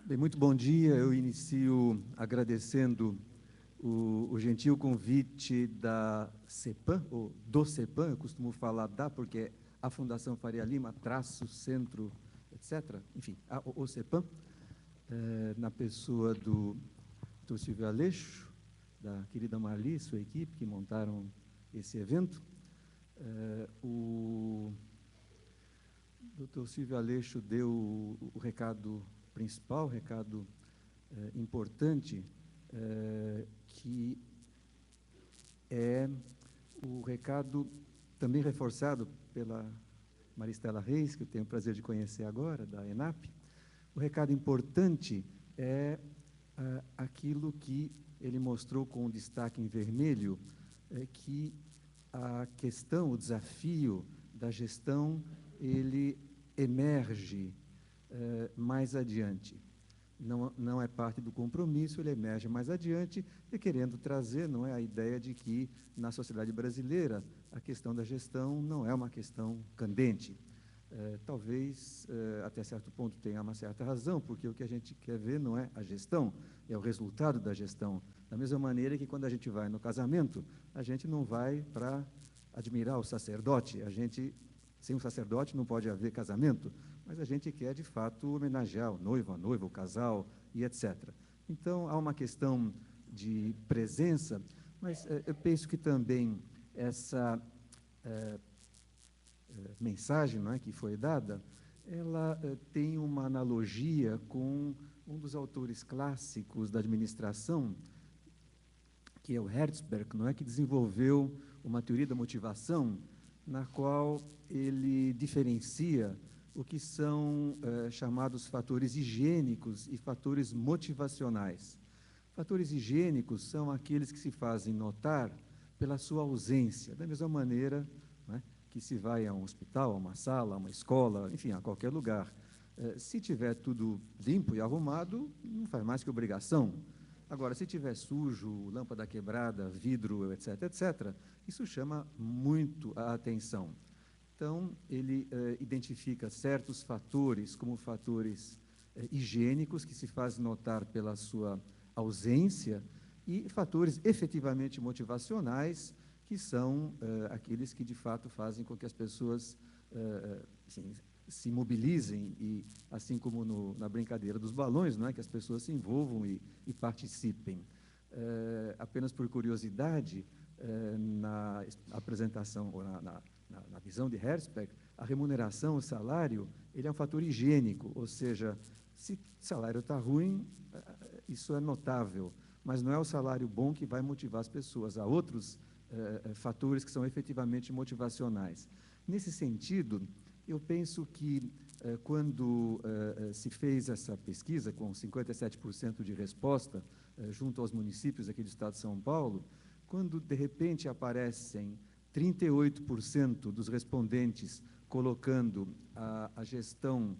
Bem, muito bom dia. Eu inicio agradecendo o gentil convite da CEPAM, ou do CEPAM, eu costumo falar da, porque é a Fundação Faria Lima, traço, centro, etc. Enfim, o CEPAM, na pessoa do Dr. Silvio Aleixo, da querida Marli, sua equipe, que montaram esse evento. O Dr. Silvio Aleixo deu o recado principal, o recado importante, que é o recado também reforçado pela Maristela Reis, que eu tenho o prazer de conhecer agora, da ENAP. O recado importante é aquilo que ele mostrou com o destaque em vermelho, que a questão, o desafio da gestão, ele emerge mais adiante. Não é parte do compromisso, ele emerge mais adiante, e querendo trazer, não é, a ideia de que, na sociedade brasileira, a questão da gestão não é uma questão candente. Talvez, até certo ponto, tenha uma certa razão, porque o que a gente quer ver não é a gestão, é o resultado da gestão. Da mesma maneira que, quando a gente vai no casamento, a gente não vai para admirar o sacerdote, sem o sacerdote não pode haver casamento, mas a gente quer, de fato, homenagear o noivo, a noiva, o casal e etc. Então, há uma questão de presença, mas eu penso que também essa mensagem, não é, que foi dada, ela tem uma analogia com um dos autores clássicos da administração, que é o Herzberg, não é, que desenvolveu uma teoria da motivação, na qual ele diferencia o que são chamados fatores higiênicos e fatores motivacionais. Fatores higiênicos são aqueles que se fazem notar pela sua ausência, da mesma maneira, né, que se vai a um hospital, a uma sala, a uma escola, enfim, a qualquer lugar. Se tiver tudo limpo e arrumado, não faz mais que obrigação. Agora, se tiver sujo, lâmpada quebrada, vidro, etc., etc., isso chama muito a atenção. Então, ele identifica certos fatores como fatores higiênicos, que se fazem notar pela sua ausência, e fatores efetivamente motivacionais, que são aqueles que, de fato, fazem com que as pessoas assim, se mobilizem, e, assim como na brincadeira dos balões, não é, que as pessoas se envolvam e participem. Apenas por curiosidade, na apresentação, ou na visão de Herzberg, a remuneração, o salário, ele é um fator higiênico, ou seja, se o salário está ruim, isso é notável, mas não é o salário bom que vai motivar as pessoas. Há outros fatores que são efetivamente motivacionais. Nesse sentido, eu penso que, quando se fez essa pesquisa, com 57% de resposta, junto aos municípios aqui do estado de São Paulo, quando, de repente, aparecem 38% dos respondentes colocando a gestão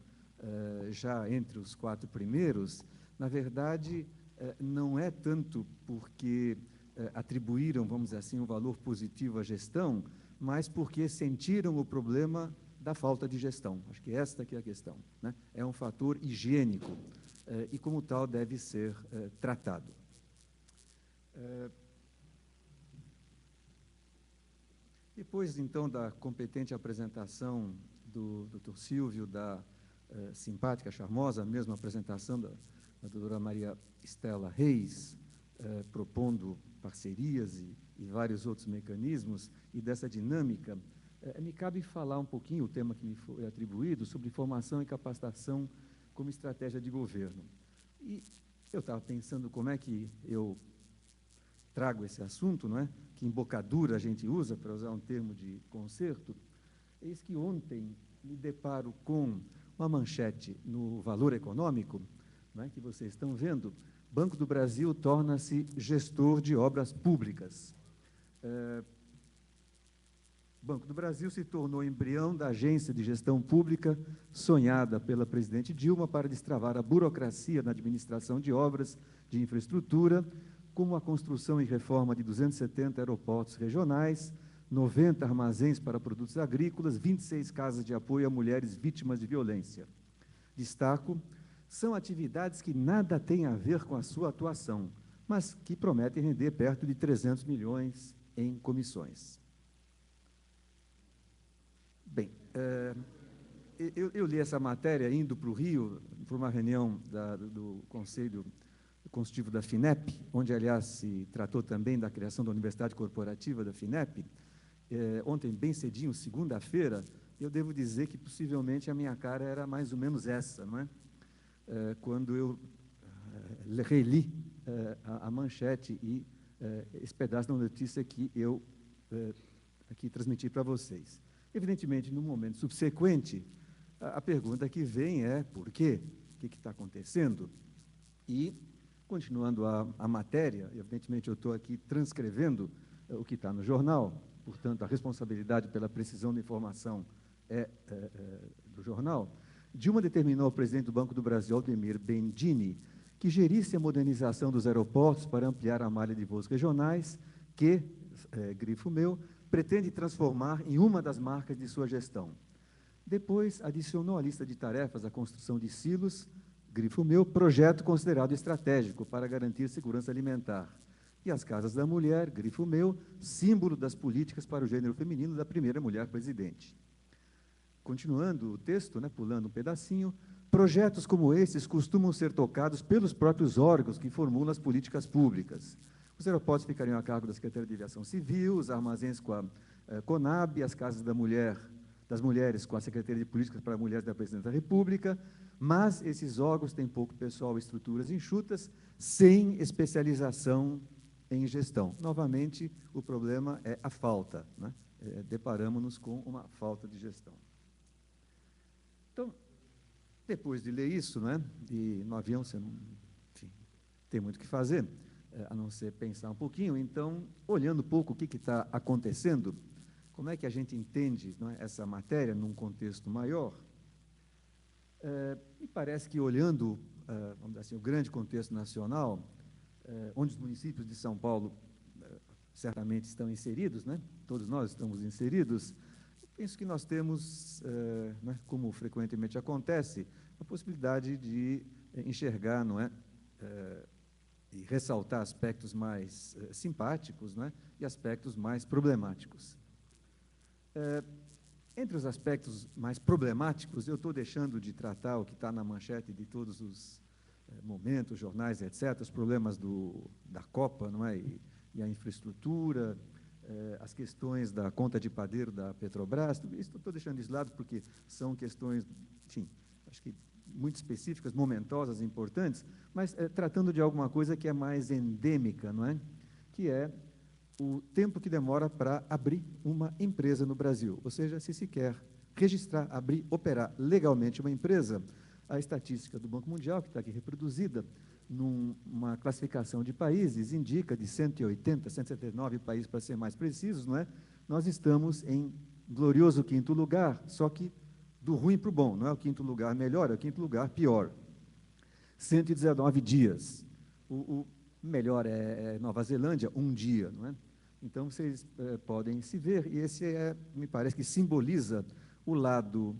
já entre os 4 primeiros, na verdade, não é tanto porque atribuíram, vamos dizer assim, um valor positivo à gestão, mas porque sentiram o problema da falta de gestão. Acho que esta que é a questão, né? É um fator higiênico e, como tal, deve ser tratado. Depois, então, da competente apresentação do Dr. Silvio, da simpática, charmosa mesmo apresentação da doutora Maria Estela Reis, propondo parcerias e vários outros mecanismos, e dessa dinâmica, me cabe falar um pouquinho, o tema que me foi atribuído, sobre formação e capacitação como estratégia de governo. E eu estava pensando como é que eu trago esse assunto, não é? Que embocadura a gente usa, para usar um termo de concerto. Eis que ontem me deparo com uma manchete no Valor Econômico, não é, que vocês estão vendo: Banco do Brasil torna-se gestor de obras públicas. Banco do Brasil se tornou embrião da agência de gestão pública sonhada pela presidente Dilma para destravar a burocracia na administração de obras de infraestrutura, como a construção e reforma de 270 aeroportos regionais, 90 armazéns para produtos agrícolas, 26 casas de apoio a mulheres vítimas de violência. Destaco são atividades que nada têm a ver com a sua atuação, mas que prometem render perto de 300 milhões em comissões. Bem, eu li essa matéria indo para o Rio, para uma reunião do Conselho Consultivo da FINEP, onde, aliás, se tratou também da criação da Universidade Corporativa da FINEP. Ontem, bem cedinho, segunda-feira, eu devo dizer que, possivelmente, a minha cara era mais ou menos essa, não é? Quando eu reli a manchete e esse pedaço da notícia que eu aqui transmiti para vocês. Evidentemente, no momento subsequente, a pergunta que vem é por quê? O que está acontecendo? E, continuando a matéria, evidentemente eu estou aqui transcrevendo o que está no jornal, portanto, a responsabilidade pela precisão da informação é do jornal. Dilma determinou ao presidente do Banco do Brasil, Aldemir Bendini, que gerisse a modernização dos aeroportos para ampliar a malha de voos regionais, que, grifo meu, pretende transformar em uma das marcas de sua gestão. Depois, adicionou à lista de tarefas a construção de silos, grifo meu, projeto considerado estratégico para garantir segurança alimentar. E as Casas da Mulher, grifo meu, símbolo das políticas para o gênero feminino da primeira mulher presidente. Continuando o texto, pulando um pedacinho, projetos como esses costumam ser tocados pelos próprios órgãos que formulam as políticas públicas. Os aeroportos ficariam a cargo da Secretaria de Aviação Civil, os armazéns com a CONAB, as casas das mulheres com a Secretaria de Políticas para Mulheres da Presidência da República, mas esses órgãos têm pouco pessoal e estruturas enxutas, sem especialização em gestão. Novamente, o problema é a falta, deparamos-nos com uma falta de gestão. Então, depois de ler isso, e no avião você não, enfim, tem muito o que fazer, a não ser pensar um pouquinho. Então, olhando um pouco o que está acontecendo, como é que a gente entende essa matéria num contexto maior, me parece que, olhando, vamos dizer assim, o grande contexto nacional, onde os municípios de São Paulo certamente estão inseridos, todos nós estamos inseridos, penso que nós temos, como frequentemente acontece, a possibilidade de enxergar, e ressaltar aspectos mais simpáticos, e aspectos mais problemáticos. Entre os aspectos mais problemáticos, eu estou deixando de tratar o que está na manchete de todos os momentos, jornais, etc., os problemas da Copa, e a infraestrutura, as questões da conta de padeiro da Petrobras, tudo isso estou deixando de lado porque são questões, enfim, acho que muito específicas, momentosas, importantes, mas tratando de alguma coisa que é mais endêmica, que é o tempo que demora para abrir uma empresa no Brasil. Ou seja, se quer registrar, abrir, operar legalmente uma empresa, a estatística do Banco Mundial, que está aqui reproduzida, numa classificação de países, indica de 180, 179 países, para ser mais precisos, nós estamos em glorioso quinto lugar, só que do ruim para o bom, não é o quinto lugar melhor, é o quinto lugar pior. 119 dias. O melhor é Nova Zelândia, um dia, Então, vocês podem se ver, e esse me parece que simboliza o lado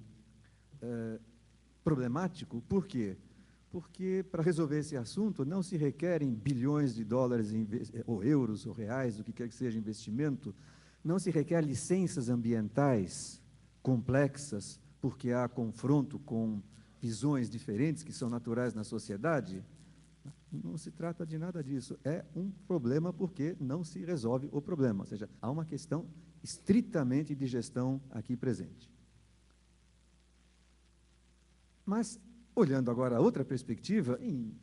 problemático. Por quê? Porque, para resolver esse assunto, não se requerem bilhões de dólares, ou euros, ou reais, o que quer que seja investimento, não se requer licenças ambientais complexas, porque há confronto com visões diferentes que são naturais na sociedade. Não se trata de nada disso. É um problema porque não se resolve o problema. Ou seja, há uma questão estritamente de gestão aqui presente. Mas, olhando agora a outra perspectiva, em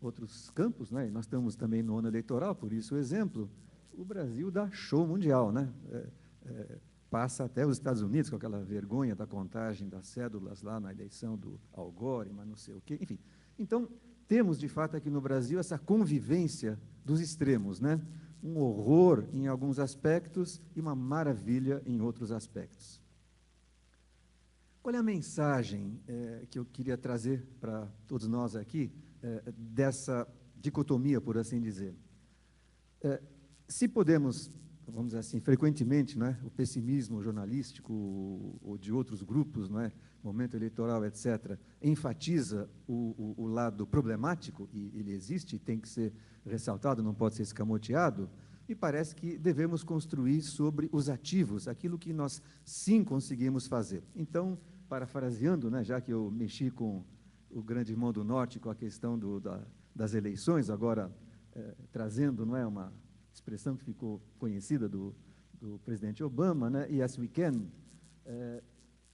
outros campos, nós estamos também no ano eleitoral, por isso o exemplo, o Brasil dá show mundial, passa até os Estados Unidos com aquela vergonha da contagem das cédulas lá na eleição do Al Gore, mas não sei o quê, enfim. Então, temos, de fato, aqui no Brasil, essa convivência dos extremos, um horror em alguns aspectos e uma maravilha em outros aspectos. Qual é a mensagem que eu queria trazer para todos nós aqui, dessa dicotomia, por assim dizer? Se podemos, vamos dizer assim, frequentemente, não é, o pessimismo jornalístico ou de outros grupos, não é, momento eleitoral, etc., enfatiza o lado problemático, e ele existe, e tem que ser ressaltado, não pode ser escamoteado, e parece que devemos construir sobre os ativos, aquilo que nós sim conseguimos fazer. Então, parafraseando, né, já que eu mexi com o grande irmão do Norte, com a questão das eleições, agora trazendo, não é, uma expressão que ficou conhecida do presidente Obama, né, Yes We Can,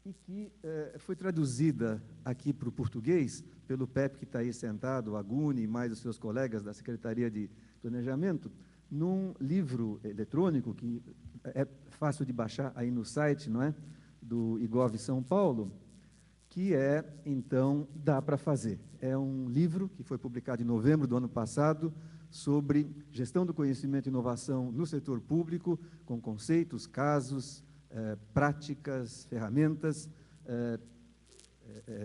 e que foi traduzida aqui para o português pelo Pepe, que está aí sentado, o Aguni e mais os seus colegas da Secretaria de Planejamento, num livro eletrônico que é fácil de baixar aí no site, não é, do IGOV São Paulo, que então, Dá para Fazer. É um livro que foi publicado em novembro do ano passado sobre gestão do conhecimento e inovação no setor público, com conceitos, casos, práticas, ferramentas,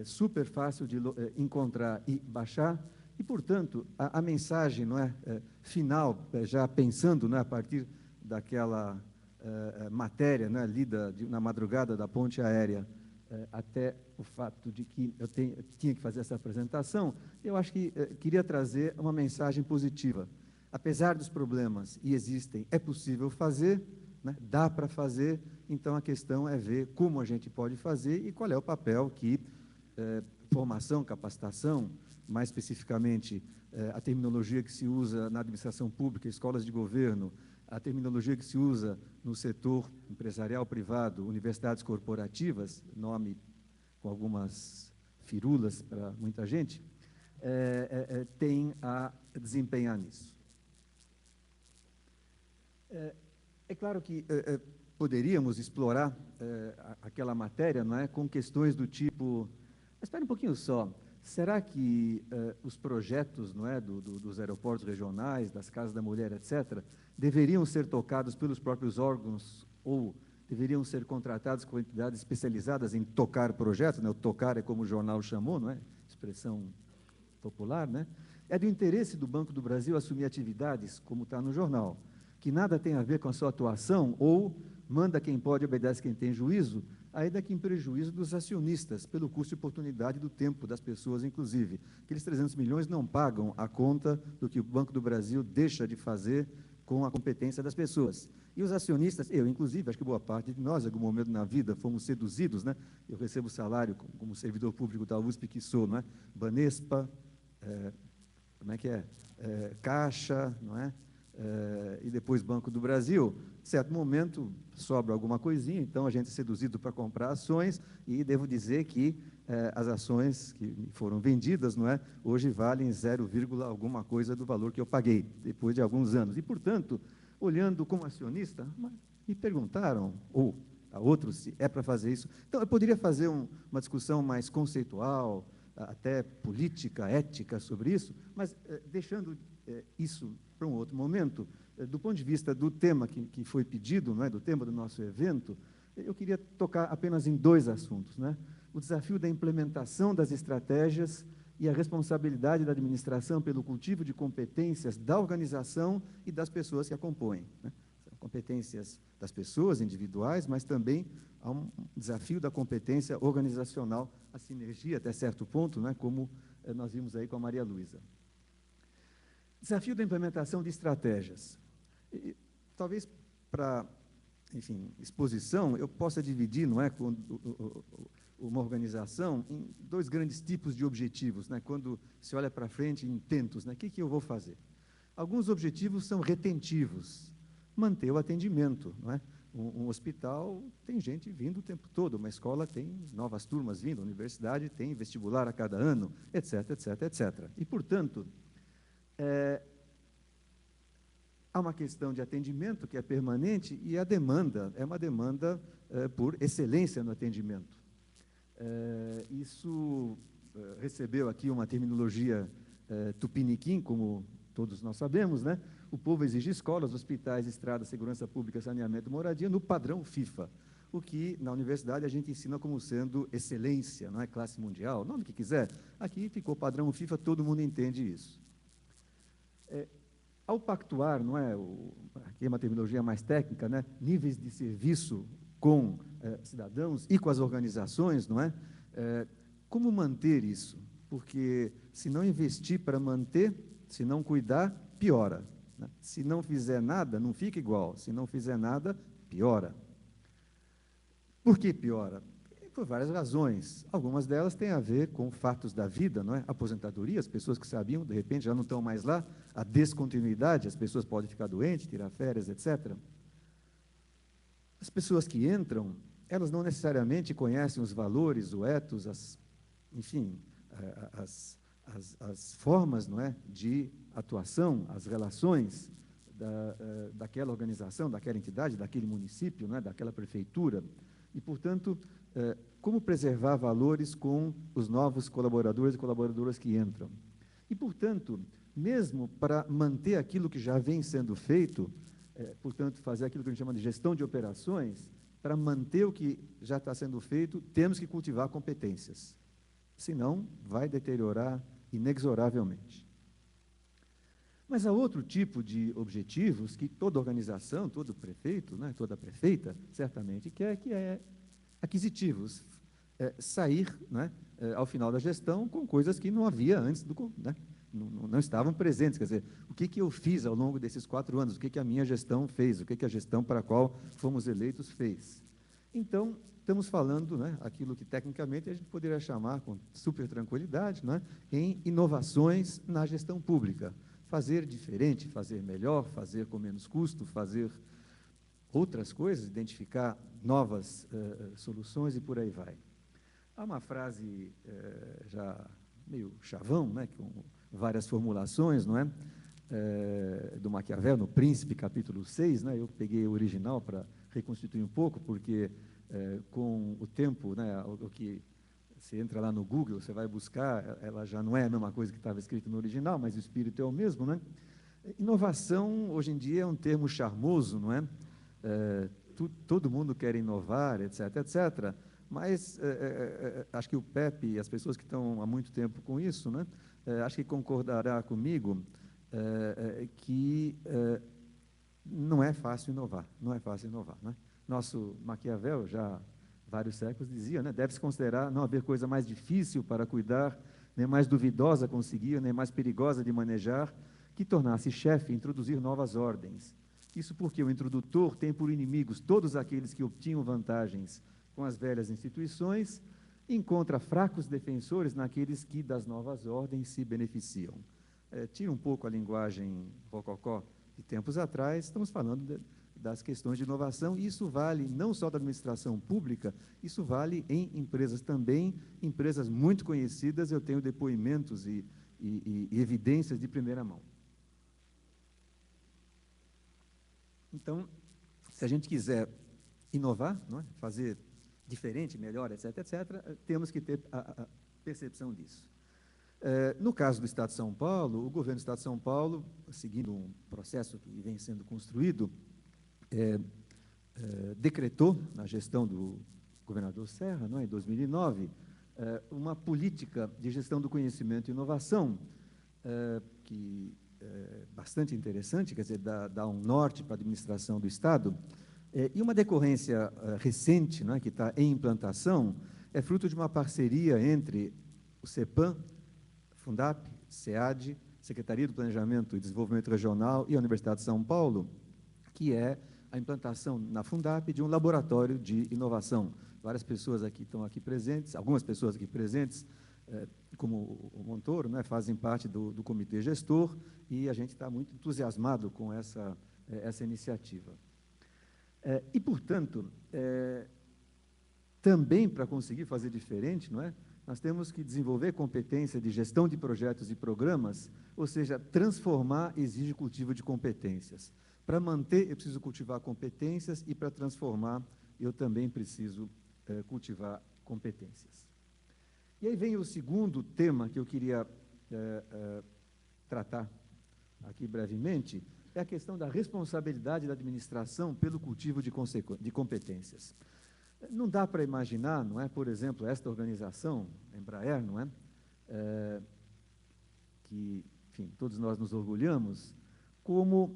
super fácil de encontrar e baixar, e, portanto, a mensagem, não é, final, já pensando, não é, a partir daquela matéria, não é, lida na madrugada da ponte aérea, até o fato de que eu tinha que fazer essa apresentação, eu acho que queria trazer uma mensagem positiva. Apesar dos problemas, e existem, é possível fazer, né, dá para fazer, então a questão é ver como a gente pode fazer e qual é o papel que formação, capacitação, mais especificamente a terminologia que se usa na administração pública, escolas de governo, a terminologia que se usa no setor empresarial privado, universidades corporativas, nome com algumas firulas para muita gente, tem a desempenhar nisso. É claro que poderíamos explorar aquela matéria, não é, com questões do tipo, mas espera um pouquinho só, será que os projetos, não é, dos aeroportos regionais, das casas da mulher, etc., deveriam ser tocados pelos próprios órgãos ou deveriam ser contratados com entidades especializadas em tocar projetos, né? O tocar é como o jornal chamou, não é? Expressão popular, né? É do interesse do Banco do Brasil assumir atividades, como está no jornal, que nada tem a ver com a sua atuação, ou manda quem pode, obedece quem tem juízo, ainda que em prejuízo dos acionistas, pelo custo e oportunidade do tempo das pessoas, inclusive. Aqueles 300 milhões não pagam a conta do que o Banco do Brasil deixa de fazer com a competência das pessoas. E os acionistas, eu inclusive, acho que boa parte de nós, em algum momento na vida, fomos seduzidos, né? Eu recebo salário como servidor público da USP que sou, não é? Banespa, como é que é? Caixa, não é? E depois Banco do Brasil, em certo momento sobra alguma coisinha, então a gente é seduzido para comprar ações, e devo dizer que as ações que foram vendidas, não é, hoje valem 0, alguma coisa do valor que eu paguei, depois de alguns anos. E, portanto, olhando como acionista, me perguntaram, ou a outros, se é para fazer isso. Então, eu poderia fazer uma discussão mais conceitual, até política, ética sobre isso, mas deixando isso para um outro momento, do ponto de vista do tema que foi pedido, não é, do tema do nosso evento, eu queria tocar apenas em 2 assuntos, né? O desafio da implementação das estratégias e a responsabilidade da administração pelo cultivo de competências da organização e das pessoas que a compõem, né? Competências das pessoas individuais, mas também há um desafio da competência organizacional, a sinergia até certo ponto, né, como nós vimos aí com a Maria Luísa. Desafio da implementação de estratégias. E, talvez para, enfim, exposição, eu possa dividir, não é, uma organização em 2 grandes tipos de objetivos, né, quando se olha para frente, intentos, né, o que eu vou fazer? Alguns objetivos são retentivos, manter o atendimento, não é? Um hospital tem gente vindo o tempo todo, uma escola tem novas turmas vindo, a universidade tem vestibular a cada ano, etc, etc, etc. E, portanto, há uma questão de atendimento que é permanente e a demanda é uma demanda por excelência no atendimento. Isso recebeu aqui uma terminologia tupiniquim, como todos nós sabemos, né? O povo exige escolas, hospitais, estradas, segurança pública, saneamento, moradia, no padrão FIFA, o que na universidade a gente ensina como sendo excelência, não é, classe mundial, nome que quiser. Aqui ficou padrão FIFA, todo mundo entende isso. Ao pactuar, não é, aqui é uma terminologia mais técnica, né, níveis de serviço com cidadãos e com as organizações, não é? Como manter isso? Porque se não investir para manter, se não cuidar, piora, né? Se não fizer nada, não fica igual. Se não fizer nada, piora. Por que piora? Por várias razões. Algumas delas têm a ver com fatos da vida, não é? Aposentadoria, as pessoas que sabiam, de repente, já não estão mais lá. A descontinuidade, as pessoas podem ficar doentes, tirar férias, etc. As pessoas que entram, elas não necessariamente conhecem os valores, o ethos, enfim, as formas, não é, de atuação, as relações daquela organização, daquela entidade, daquele município, não é, daquela prefeitura. E, portanto, como preservar valores com os novos colaboradores e colaboradoras que entram. E, portanto, mesmo para manter aquilo que já vem sendo feito, portanto, fazer aquilo que a gente chama de gestão de operações, para manter o que já está sendo feito, temos que cultivar competências. Senão, vai deteriorar inexoravelmente. Mas há outro tipo de objetivos que toda organização, todo prefeito, né, toda prefeita, certamente quer, que é aquisitivos. Sair, né, ao final da gestão, com coisas que não havia antes, né, não estavam presentes. Quer dizer, o que eu fiz ao longo desses 4 anos, o que a minha gestão fez, o que a gestão para a qual fomos eleitos fez. Então, estamos falando, né, aquilo que tecnicamente a gente poderia chamar, com super tranquilidade, né, em inovações na gestão pública. Fazer diferente, fazer melhor, fazer com menos custo, fazer outras coisas, identificar novas soluções e por aí vai. Há uma frase já meio chavão, né, com várias formulações, não é? Do Maquiavel, no Príncipe, capítulo 6, né? Eu peguei o original para reconstituir um pouco, porque com o tempo, né, o que você entra lá no Google, você vai buscar, ela já não é a mesma coisa que estava escrito no original, mas o espírito é o mesmo, né? Inovação, hoje em dia, é um termo charmoso, não é? Todo mundo quer inovar, etc., etc., mas acho que o Pepe e as pessoas que estão há muito tempo com isso, né, acho que concordará comigo que não é fácil inovar, não é fácil inovar. Né? Nosso Maquiavel, já há vários séculos, dizia, né, deve-se considerar não haver coisa mais difícil para cuidar, nem mais duvidosa a conseguir, nem mais perigosa de manejar, que tornar-se chefe e introduzir novas ordens. Isso porque o introdutor tem por inimigos todos aqueles que obtinham vantagens com as velhas instituições e encontra fracos defensores naqueles que das novas ordens se beneficiam. Tira um pouco a linguagem rococó de tempos atrás, estamos falando das questões de inovação, e isso vale não só da administração pública, isso vale em empresas também, empresas muito conhecidas, eu tenho depoimentos e evidências de primeira mão. Então, se a gente quiser inovar, não é? Fazer diferente, melhor, etc., etc., temos que ter a percepção disso. No caso do Estado de São Paulo, o governo do Estado de São Paulo, seguindo um processo que vem sendo construído, decretou, na gestão do governador Serra, não é? Em 2009, uma política de gestão do conhecimento e inovação, que bastante interessante, quer dizer, dá um norte para a administração do Estado, e uma decorrência recente, né, que está em implantação, é fruto de uma parceria entre o CEPAM, Fundap, SEAD, Secretaria do Planejamento e Desenvolvimento Regional e a Universidade de São Paulo, que é a implantação na Fundap de um laboratório de inovação. Várias pessoas estão aqui presentes, algumas pessoas aqui presentes, como o Montoro, né, fazem parte do comitê gestor, e a gente está muito entusiasmado com essa iniciativa. E, portanto, também para conseguir fazer diferente, não é? Nós temos que desenvolver competência de gestão de projetos e programas, ou seja, transformar exige cultivo de competências. Para manter, eu preciso cultivar competências, e para transformar, eu também preciso cultivar competências. E aí vem o segundo tema que eu queria tratar aqui brevemente, é a questão da responsabilidade da administração pelo cultivo de competências. Não dá para imaginar, não é, por exemplo, esta organização, a Embraer, não é, que, enfim, todos nós nos orgulhamos, como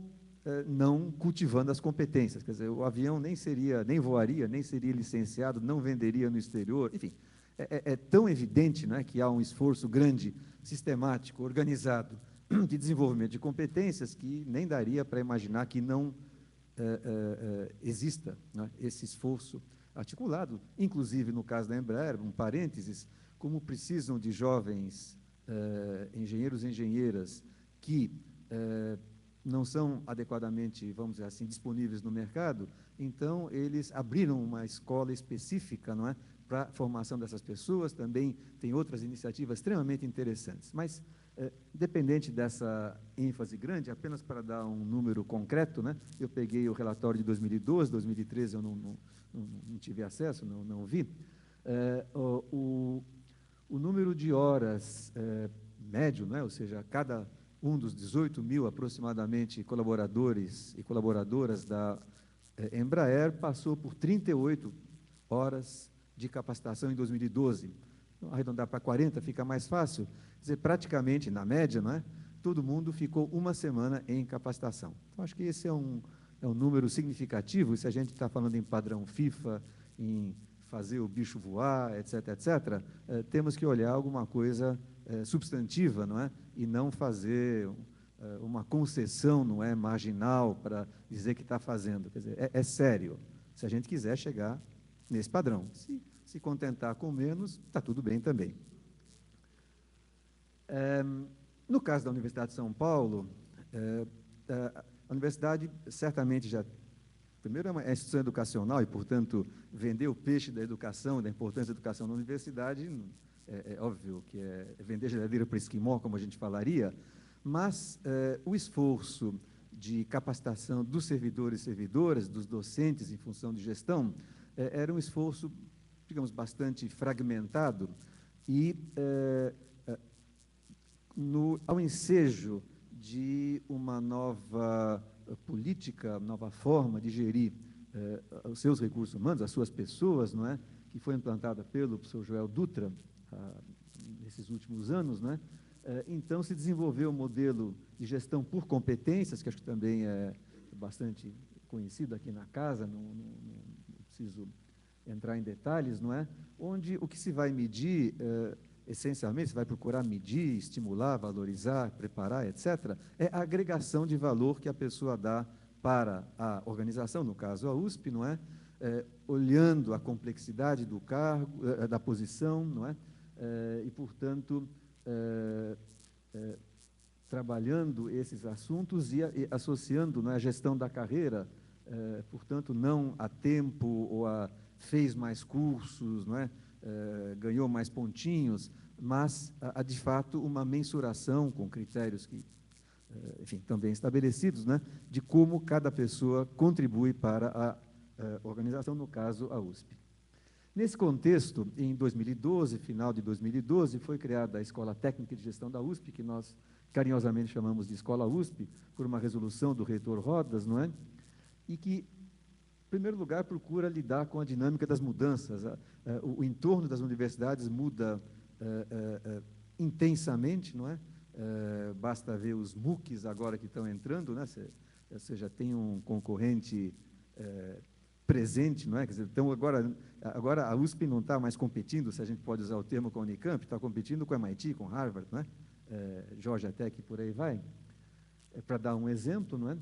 não cultivando as competências. Quer dizer, o avião nem voaria, nem seria licenciado, não venderia no exterior, enfim. É tão evidente, né, que há um esforço grande, sistemático, organizado, de desenvolvimento de competências, que nem daria para imaginar que não exista, né, esse esforço articulado, inclusive no caso da Embraer, um parênteses, como precisam de jovens engenheiros e engenheiras que não são adequadamente, vamos dizer assim, disponíveis no mercado, então eles abriram uma escola específica, não é, para a formação dessas pessoas. Também tem outras iniciativas extremamente interessantes. Mas, dependente dessa ênfase grande, apenas para dar um número concreto, né, eu peguei o relatório de 2012, 2013 eu não tive acesso, não vi, o número de horas médio, né, ou seja, cada um dos 18 mil aproximadamente colaboradores e colaboradoras da Embraer passou por 38 horas de capacitação em 2012. Então, arredondar para 40 fica mais fácil. Quer dizer, praticamente, na média, não é? Todo mundo ficou uma semana em capacitação. Então, acho que esse é um número significativo. Se a gente está falando em padrão FIFA, em fazer o bicho voar, etc., etc., temos que olhar alguma coisa substantiva, não é? E não fazer uma concessão, não é, marginal, para dizer que está fazendo. Quer dizer, é sério, se a gente quiser chegar nesse padrão. Se contentar com menos, está tudo bem também. No caso da Universidade de São Paulo, a universidade certamente já... Primeiro, é uma instituição educacional e, portanto, vender o peixe da educação, da importância da educação na universidade, é óbvio que é vender geladeira para esquimó, como a gente falaria, mas o esforço de capacitação dos servidores e servidoras, dos docentes em função de gestão, era um esforço, digamos, bastante fragmentado e, ao ensejo de uma nova política, nova forma de gerir os seus recursos humanos, as suas pessoas, não é, que foi implantada pelo professor Joel Dutra nesses últimos anos, não é? Então se desenvolveu um modelo de gestão por competências, que acho que também é bastante conhecido aqui na casa, não preciso entrar em detalhes, não é? Onde o que se vai medir essencialmente, você vai procurar medir, estimular, valorizar, preparar, etc., é a agregação de valor que a pessoa dá para a organização, no caso a USP, não é? Olhando a complexidade do cargo, da posição, não é? E, portanto, trabalhando esses assuntos e associando, não é, a gestão da carreira, portanto, não a tempo ou a fez mais cursos, não é? Ganhou mais pontinhos, mas de fato, uma mensuração com critérios que, enfim, também estabelecidos, né, de como cada pessoa contribui para a organização, no caso, a USP. Nesse contexto, em 2012, final de 2012, foi criada a Escola Técnica de Gestão da USP, que nós carinhosamente chamamos de Escola USP, por uma resolução do reitor Rodas, não é? E que, em primeiro lugar, procura lidar com a dinâmica das mudanças. O entorno das universidades muda intensamente, não é? Basta ver os MOOCs agora que estão entrando, né? Ou seja, tem um concorrente presente, não é? Quer dizer, então, agora a USP não está mais competindo, se a gente pode usar o termo, com a Unicamp, está competindo com a MIT, com Harvard, não é? Georgia Tech, por aí vai. Para dar um exemplo, não é?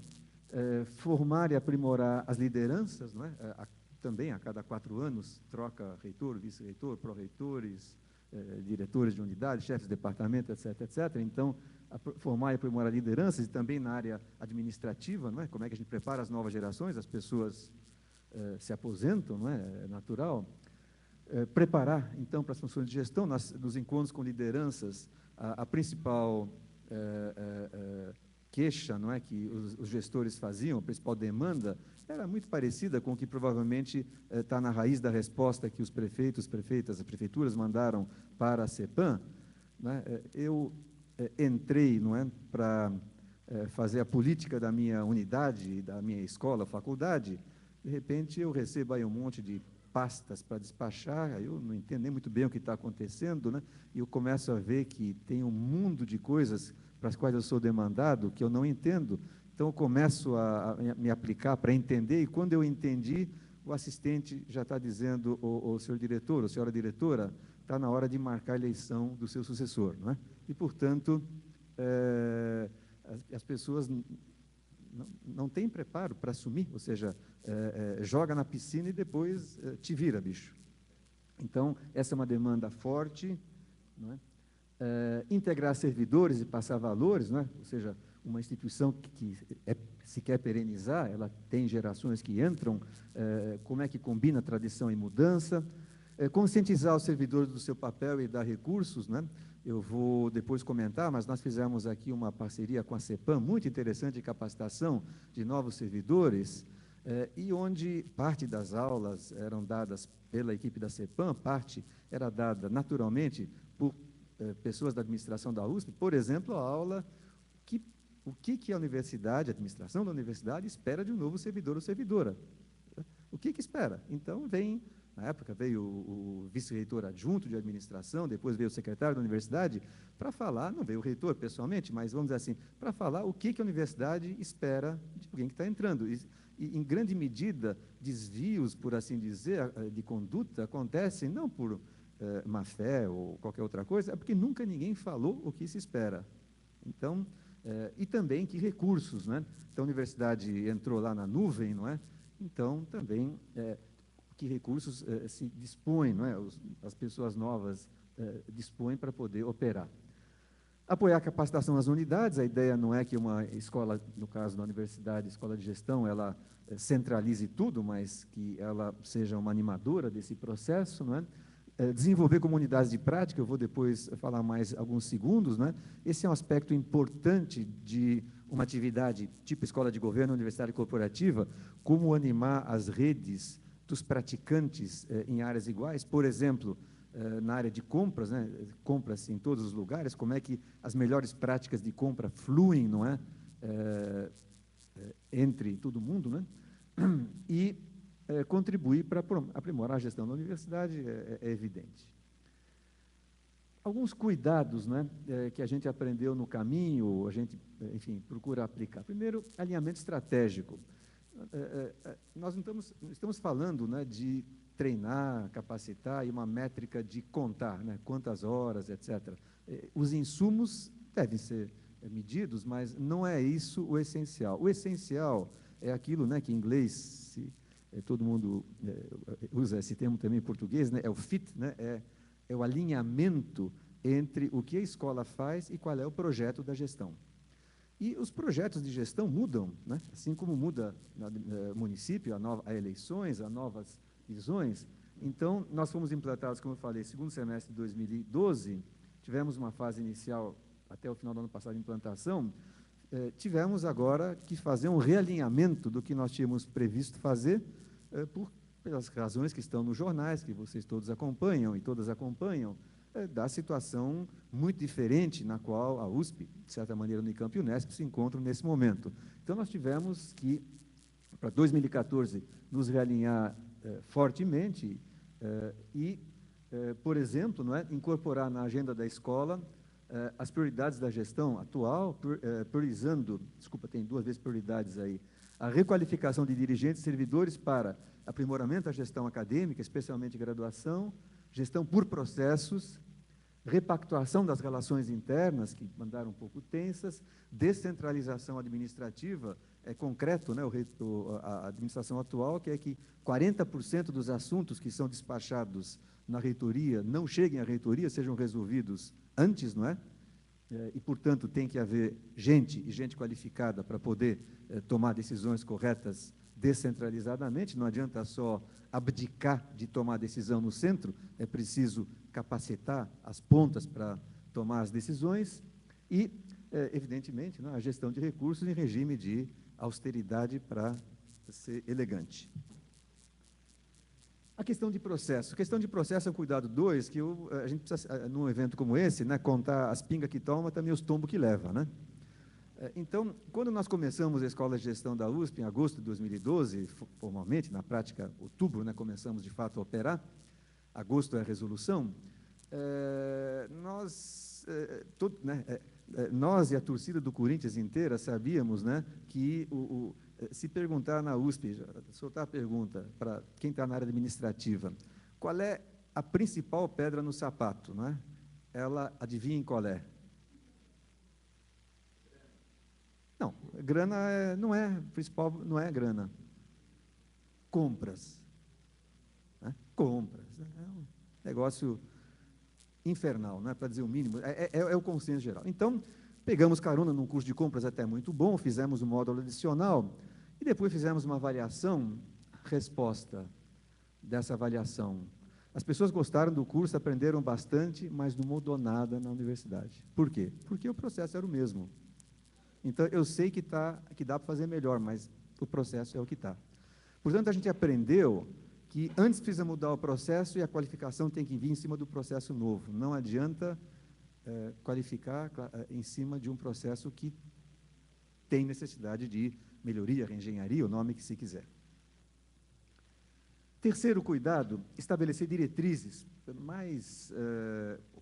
Formar e aprimorar as lideranças, não é? Também a cada 4 anos troca reitor, vice-reitor, pró-reitores, diretores de unidade, chefes de departamento, etc., etc. Então, formar e aprimorar lideranças, e também na área administrativa, não é? Como é que a gente prepara as novas gerações, as pessoas se aposentam, não é? É natural. Preparar, então, para as funções de gestão, nos encontros com lideranças, a principal queixa, não é, que os gestores faziam, a principal demanda, era muito parecida com o que provavelmente está na raiz da resposta que os prefeitos, prefeitas, as prefeituras mandaram para a CEPAM. Né? Eu entrei, não é, para fazer a política da minha unidade, da minha escola, faculdade. De repente eu recebo aí um monte de pastas para despachar, eu não entendo nem muito bem o que está acontecendo, né? E eu começo a ver que tem um mundo de coisas para as quais eu sou demandado, que eu não entendo, Então, eu começo a me aplicar para entender, e quando eu entendi, o assistente já está dizendo, o senhor diretor, ou senhora diretora, está na hora de marcar a eleição do seu sucessor, não é? E, portanto, as pessoas não têm preparo para assumir, ou seja, joga na piscina e depois te vira, bicho. Então, essa é uma demanda forte, não é? Integrar servidores e passar valores, não é? Ou seja, uma instituição que se quer perenizar, ela tem gerações que entram, como é que combina tradição e mudança, conscientizar os servidores do seu papel e dar recursos, né? Eu vou depois comentar, mas nós fizemos aqui uma parceria com a CEPAM, muito interessante, de capacitação de novos servidores, e onde parte das aulas eram dadas pela equipe da CEPAM, parte era dada naturalmente por pessoas da administração da USP, por exemplo, a aula o que a universidade, a administração da universidade espera de um novo servidor ou servidora. O que espera? Então, na época veio o vice-reitor adjunto de administração, depois veio o secretário da universidade, para falar, não veio o reitor pessoalmente, mas vamos dizer assim, para falar o que a universidade espera de alguém que está entrando. E, em grande medida, desvios, por assim dizer, de conduta acontecem não por má fé ou qualquer outra coisa, é porque nunca ninguém falou o que se espera. Então, e também que recursos, né? Então, a universidade entrou lá na nuvem, não é? Então, também, que recursos se dispõem, não é? As pessoas novas dispõem para poder operar. Apoiar a capacitação nas unidades, a ideia não é que uma escola, no caso da universidade, escola de gestão, ela centralize tudo, mas que ela seja uma animadora desse processo, não é? Desenvolver comunidades de prática, eu vou depois falar mais alguns segundos, né? Esse é um aspecto importante de uma atividade tipo escola de governo, universidade corporativa, como animar as redes dos praticantes em áreas iguais, por exemplo, na área de compras, né? Compras em todos os lugares, como é que as melhores práticas de compra fluem, não é? Entre todo mundo, né? E contribuir para aprimorar a gestão da universidade é evidente. Alguns cuidados, né, que a gente aprendeu no caminho, a gente, enfim, procura aplicar. Primeiro, alinhamento estratégico. Nós não estamos falando, né, de treinar, capacitar e uma métrica de contar, né, quantas horas, etc. Os insumos devem ser medidos, mas não é isso o essencial. O essencial é aquilo, né, que em inglês todo mundo usa esse termo também em português, né? É o fit, né? É o alinhamento entre o que a escola faz e qual é o projeto da gestão. E os projetos de gestão mudam, né? Assim como muda no município, a eleições, a novas visões. Então, nós fomos implantados, como eu falei, segundo semestre de 2012, tivemos uma fase inicial até o final do ano passado de implantação, tivemos agora que fazer um realinhamento do que nós tínhamos previsto fazer, pelas razões que estão nos jornais, que vocês todos acompanham e todas acompanham, da situação muito diferente na qual a USP, de certa maneira, a Unicamp e o Unesp se encontram nesse momento. Então, nós tivemos que, para 2014, nos realinhar fortemente e, por exemplo, não é, incorporar na agenda da escola as prioridades da gestão atual, priorizando, desculpa, tem duas vezes prioridades aí, a requalificação de dirigentes e servidores para aprimoramento da gestão acadêmica, especialmente graduação, gestão por processos, repactuação das relações internas, que andaram um pouco tensas, descentralização administrativa, é concreto, né, a administração atual, que é que 40% dos assuntos que são despachados na reitoria não cheguem à reitoria, sejam resolvidos antes, não é? E, portanto, tem que haver gente qualificada para poder tomar decisões corretas descentralizadamente. Não adianta só abdicar de tomar decisão no centro, é preciso capacitar as pontas para tomar as decisões e, evidentemente, a gestão de recursos em regime de austeridade para ser elegante. A questão de processo. A questão de processo é o cuidado 2, que a gente precisa, num evento como esse, né, contar as pingas que toma, também os tombos que leva, né? Então, quando nós começamos a Escola de Gestão da USP, em agosto de 2012, formalmente, na prática, outubro, né, começamos de fato a operar, agosto é a resolução, nós e a torcida do Corinthians inteira sabíamos, né, que se perguntar na USP, soltar a pergunta para quem está na área administrativa, qual é a principal pedra no sapato, né? Ela, adivinha qual é? Não, grana não é, principal não é grana. Compras. Né? Compras. É um negócio infernal, não é para dizer o mínimo, é o consenso geral. Então, pegamos carona num curso de compras até muito bom, fizemos um módulo adicional e depois fizemos uma avaliação, resposta dessa avaliação. As pessoas gostaram do curso, aprenderam bastante, mas não mudou nada na universidade. Por quê? Porque o processo era o mesmo. Então, eu sei que dá para fazer melhor, mas o processo é o que está. Portanto, a gente aprendeu que antes precisa mudar o processo e a qualificação tem que vir em cima do processo novo. Não adianta qualificar em cima de um processo que tem necessidade de melhoria, reengenharia, o nome que se quiser. Terceiro cuidado, estabelecer diretrizes mais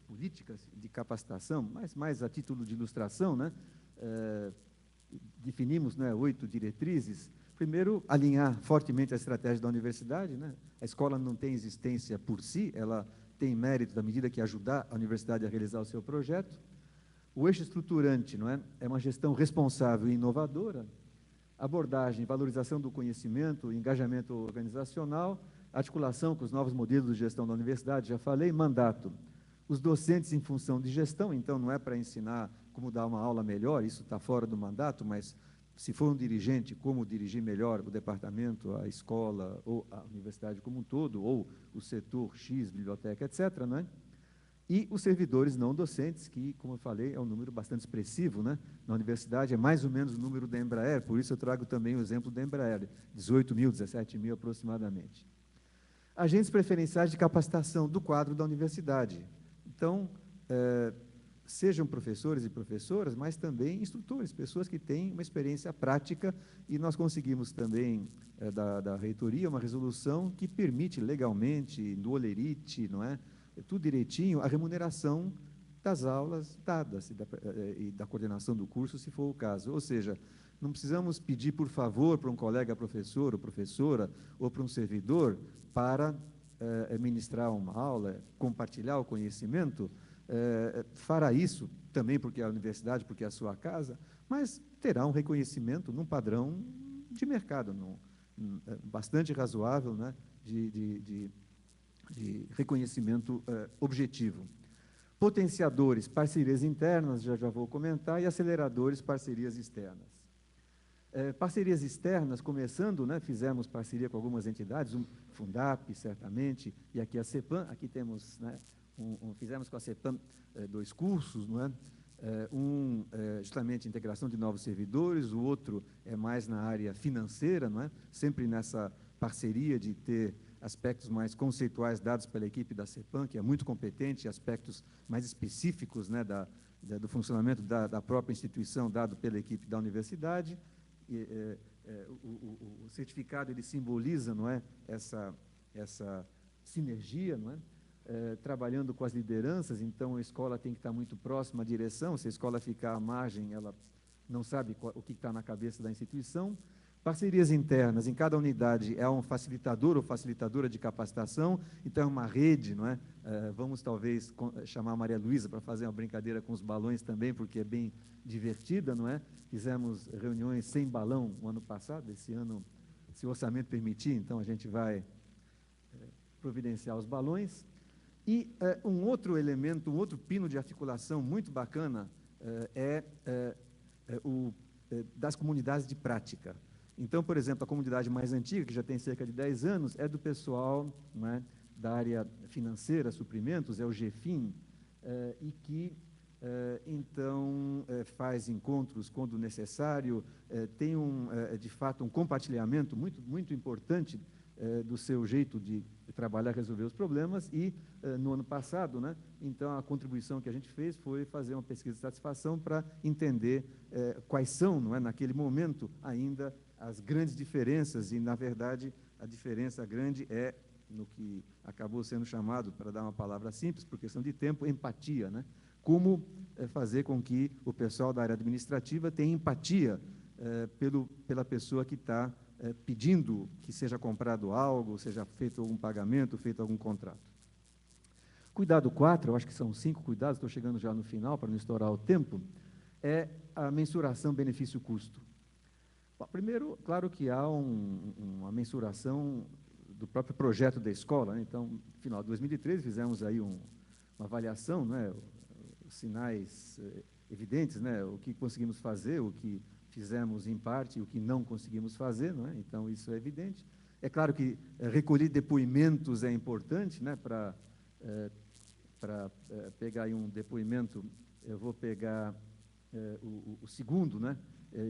políticas de capacitação, mais a título de ilustração, né? Definimos, né, 8 diretrizes. Primeiro, alinhar fortemente a estratégia da universidade, né? A escola não tem existência por si, ela tem mérito da medida que ajudar a universidade a realizar o seu projeto. O eixo estruturante, não é? É uma gestão responsável e inovadora, abordagem, valorização do conhecimento, engajamento organizacional, articulação com os novos modelos de gestão da universidade, já falei, mandato. Os docentes em função de gestão, então não é para ensinar como dar uma aula melhor, isso está fora do mandato, mas se for um dirigente, como dirigir melhor o departamento, a escola, ou a universidade como um todo, ou o setor X, biblioteca, etc., né? E os servidores não docentes, que, como eu falei, é um número bastante expressivo, né? Na universidade é mais ou menos o número da Embraer, por isso eu trago também o exemplo da Embraer, 18 mil, 17 mil aproximadamente. Agentes preferenciais de capacitação do quadro da universidade. Então, sejam professores e professoras, mas também instrutores, pessoas que têm uma experiência prática, e nós conseguimos também, da reitoria, uma resolução que permite legalmente, no Olerite, não é? Tudo direitinho, a remuneração das aulas dadas e da coordenação do curso, se for o caso. Ou seja, não precisamos pedir, por favor, para um colega professor ou professora, ou para um servidor, para ministrar uma aula, compartilhar o conhecimento. Fará isso também porque é a universidade, porque é a sua casa, mas terá um reconhecimento num padrão de mercado, bastante razoável, né, de reconhecimento objetivo. Potenciadores, parcerias internas, já vou comentar, e aceleradores, parcerias externas. Parcerias externas, começando, né, fizemos parceria com algumas entidades, o Fundap, certamente, e aqui a CEPAM, aqui temos, né, fizemos com a CEPAM 2 cursos, não é? Justamente integração de novos servidores, o outro é mais na área financeira, não é? Sempre nessa parceria de ter aspectos mais conceituais dados pela equipe da CEPAM, que é muito competente, aspectos mais específicos, né, do funcionamento da própria instituição, dado pela equipe da universidade. O certificado ele simboliza, não é, essa sinergia, não é? Trabalhando com as lideranças, então a escola tem que estar muito próxima à direção, se a escola ficar à margem, ela não sabe o que está na cabeça da instituição. Parcerias internas, em cada unidade é um facilitador ou facilitadora de capacitação, então é uma rede, não é? Vamos talvez chamar a Maria Luísa para fazer uma brincadeira com os balões também, porque é bem divertida, não é? Fizemos reuniões sem balão o ano passado, esse ano, se o orçamento permitir, então a gente vai providenciar os balões. E um outro elemento, um outro pino de articulação muito bacana das comunidades de prática. Então, por exemplo, a comunidade mais antiga, que já tem cerca de 10 anos, é do pessoal, não é, da área financeira, suprimentos, é o GFIM, e que, então, faz encontros quando necessário, tem, de fato, um compartilhamento muito, muito importante do seu jeito de trabalhar, resolver os problemas, e no ano passado, né, então a contribuição que a gente fez foi fazer uma pesquisa de satisfação para entender quais são, não é, naquele momento ainda, as grandes diferenças, e na verdade a diferença grande é no que acabou sendo chamado, para dar uma palavra simples, por questão de tempo, empatia, né? Como fazer com que o pessoal da área administrativa tenha empatia pela pessoa que está pedindo que seja comprado algo, seja feito algum pagamento, feito algum contrato. Cuidado 4, eu acho que são 5 cuidados, estou chegando já no final para não estourar o tempo, é a mensuração benefício-custo. Primeiro, claro que há uma mensuração do próprio projeto da escola, né? Então, no final de 2013, fizemos aí uma avaliação, né? Os sinais evidentes, né? O que conseguimos fazer, o que fizemos em parte, o que não conseguimos fazer, não é? Então, isso é evidente. É claro que recolher depoimentos é importante, né? Para pegar aí um depoimento, eu vou pegar o segundo, né?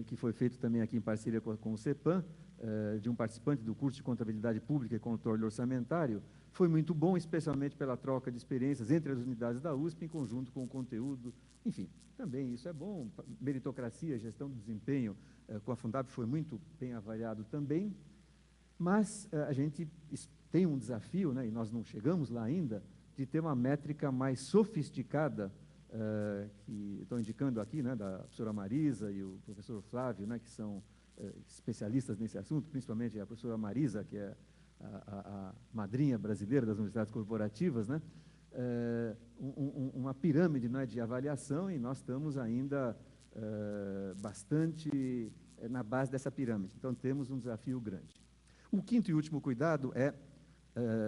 Que foi feito também aqui em parceria com o CEPAM, de um participante do curso de Contabilidade Pública e Controle Orçamentário. Foi muito bom, especialmente pela troca de experiências entre as unidades da USP, em conjunto com o conteúdo. Enfim, também isso é bom. Meritocracia, gestão do desempenho, com a Fundab foi muito bem avaliado também. Mas a gente tem um desafio, né, e nós não chegamos lá ainda, de ter uma métrica mais sofisticada, que estou indicando aqui, né, da professora Marisa e o professor Flávio, né, que são especialistas nesse assunto, principalmente a professora Marisa, que é a madrinha brasileira das universidades corporativas, né, uma pirâmide, né, de avaliação, e nós estamos ainda bastante na base dessa pirâmide. Então, temos um desafio grande. O quinto e último cuidado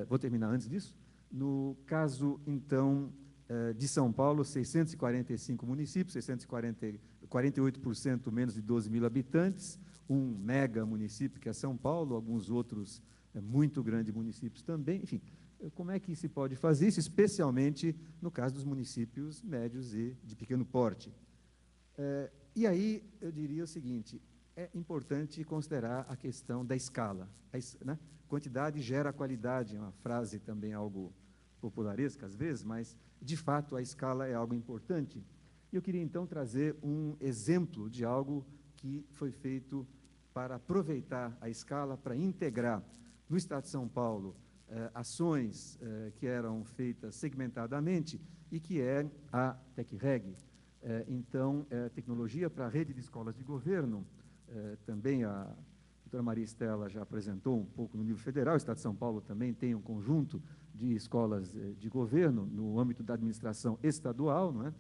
vou terminar antes disso, no caso, então, de São Paulo, 645 municípios, 48% menos de 12 mil habitantes, um mega município que é São Paulo, alguns outros muito grandes municípios também, enfim, como é que se pode fazer isso, especialmente no caso dos municípios médios e de pequeno porte? E aí, eu diria o seguinte, é importante considerar a questão da escala, né? Quantidade gera qualidade, é uma frase também algo popularesca às vezes, mas, de fato, a escala é algo importante. E eu queria, então, trazer um exemplo de algo que foi feito para aproveitar a escala, para integrar no Estado de São Paulo ações que eram feitas segmentadamente e que é a TecReg. Então, tecnologia para a rede de escolas de governo, também a doutora Maria Estela já apresentou um pouco no nível federal, o Estado de São Paulo também tem um conjunto de escolas de governo no âmbito da administração estadual, não é?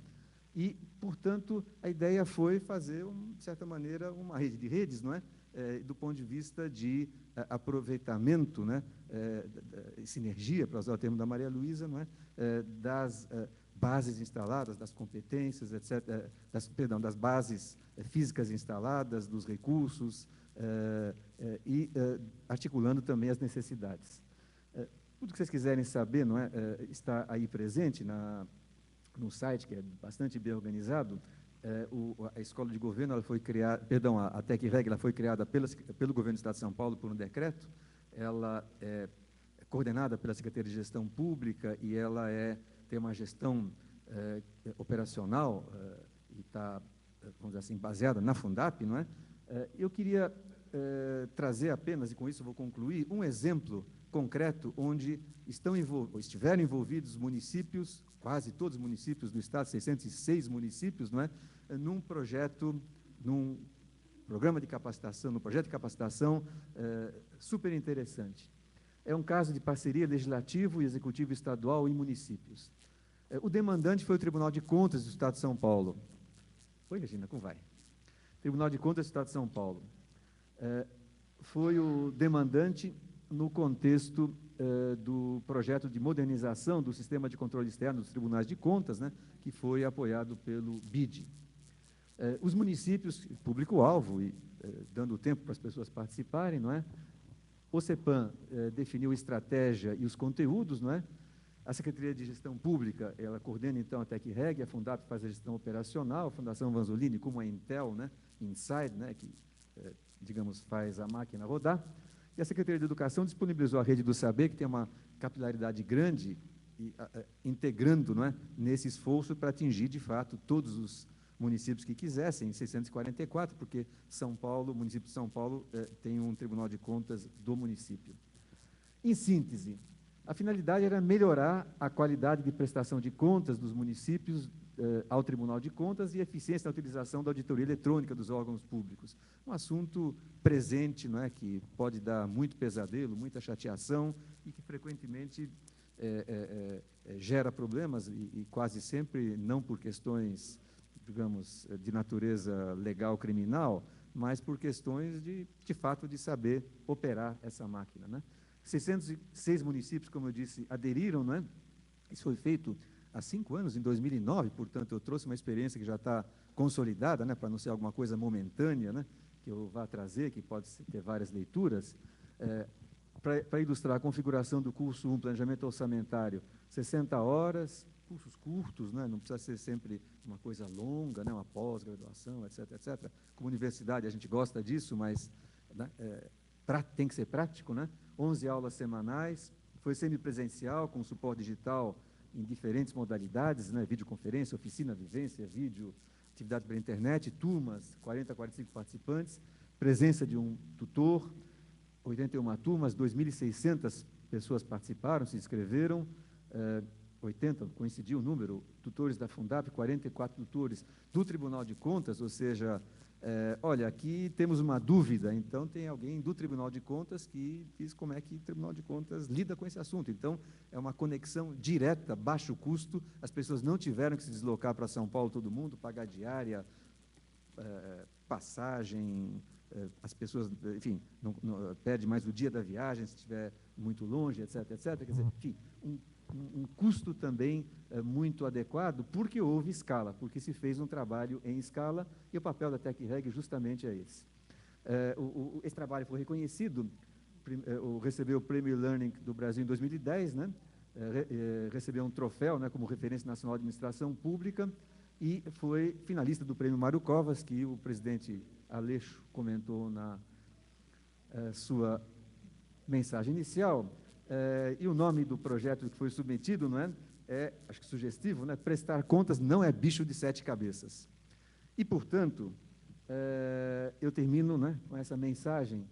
E, portanto, a ideia foi fazer, de certa maneira, uma rede de redes, não é? Do ponto de vista de aproveitamento, né? Sinergia, para usar o termo da Maria Luísa, não é? Das bases instaladas, das competências, etc., das bases físicas instaladas, dos recursos, e articulando também as necessidades. Tudo que vocês quiserem saber, não é, está aí presente no site, que é bastante bem organizado. A Escola de Governo, ela foi criada, perdão, a TecReg, ela foi criada pelo Governo do Estado de São Paulo por um decreto. Ela é coordenada pela Secretaria de Gestão Pública e ela tem uma gestão operacional e está, vamos dizer assim, baseada na Fundap, não é? Eu queria trazer apenas, e com isso eu vou concluir, um exemplo concreto onde estiveram envolvidos municípios, quase todos os municípios do Estado, 606 municípios, não é? Num projeto, num programa de capacitação, num projeto de capacitação super interessante. É um caso de parceria legislativo e executivo estadual em municípios. O demandante foi o Tribunal de Contas do Estado de São Paulo. Oi, Regina, como vai? Tribunal de Contas do Estado de São Paulo. Foi o demandante no contexto do projeto de modernização do sistema de controle externo dos tribunais de contas, né, que foi apoiado pelo BID. Os municípios, público-alvo, e dando tempo para as pessoas participarem, não é? O CEPAM definiu a estratégia e os conteúdos, não é? A Secretaria de Gestão Pública, ela coordena, então, a TecReg, a Fundap faz a gestão operacional, a Fundação Vanzolini, como a Intel, né, Inside, né, que, digamos, faz a máquina rodar, e a Secretaria de Educação disponibilizou a Rede do Saber, que tem uma capilaridade grande, e, integrando, não é, nesse esforço para atingir, de fato, todos os municípios que quisessem, 644, porque São Paulo, o município de São Paulo, tem um Tribunal de Contas do município. Em síntese, a finalidade era melhorar a qualidade de prestação de contas dos municípios ao Tribunal de Contas e eficiência na utilização da auditoria eletrônica dos órgãos públicos. Um assunto presente, não é, que pode dar muito pesadelo, muita chateação e que frequentemente gera problemas e quase sempre não por questões, digamos, de natureza legal criminal, mas por questões de fato de saber operar essa máquina, né? 606 municípios, como eu disse, aderiram, não é? Isso foi feito há 5 anos, em 2009, portanto, eu trouxe uma experiência que já está consolidada, né, para não ser alguma coisa momentânea, né, que eu vá trazer, que pode ter várias leituras. Para ilustrar a configuração do curso 1, Planejamento Orçamentário, 60 horas, cursos curtos, né, não precisa ser sempre uma coisa longa, né, uma pós-graduação, etc, etc. Como universidade, a gente gosta disso, mas né, tem que ser prático, né? 11 aulas semanais, foi semipresencial, com suporte digital em diferentes modalidades, né, videoconferência, oficina, vivência, vídeo, atividade pela internet, turmas, 40 a 45 participantes, presença de um tutor, 81 turmas, 2.600 pessoas participaram, se inscreveram, 80, coincidiu o número, tutores da Fundap, 44 tutores do Tribunal de Contas, ou seja, olha, aqui temos uma dúvida, então tem alguém do Tribunal de Contas que diz como é que o Tribunal de Contas lida com esse assunto. Então, é uma conexão direta, baixo custo, as pessoas não tiveram que se deslocar para São Paulo, todo mundo, pagar diária, passagem, as pessoas, enfim, não perde mais o dia da viagem, se estiver muito longe, etc, etc. Quer dizer, enfim, um custo também muito adequado, porque houve escala, porque se fez um trabalho em escala, e o papel da TecReg justamente é esse. Esse trabalho foi reconhecido, recebeu o Prêmio Learning do Brasil em 2010, né? Recebeu um troféu, né, como referência nacional de administração pública, e foi finalista do Prêmio Mário Covas, que o presidente Aleixo comentou na sua mensagem inicial. E o nome do projeto que foi submetido, não é, acho que sugestivo, né? Prestar contas não é bicho de 7 cabeças. E, portanto, eu termino, né, com essa mensagem.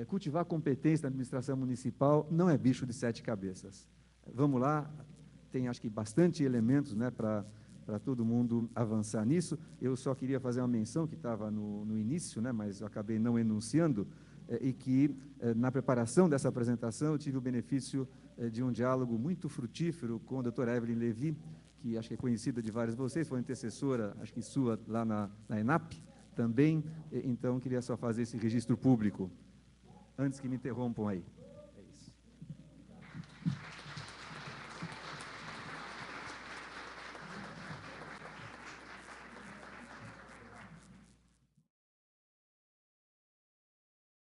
Cultivar competência na administração municipal não é bicho de 7 cabeças. Vamos lá, tem acho que bastante elementos, né, para todo mundo avançar nisso. Eu só queria fazer uma menção que estava no início, né, mas eu acabei não enunciando, e que, na preparação dessa apresentação, eu tive o benefício de um diálogo muito frutífero com a doutora Evelyn Levi, que acho que é conhecida de vários de vocês, foi antecessora, acho que sua, lá na ENAP também, então queria só fazer esse registro público, antes que me interrompam aí.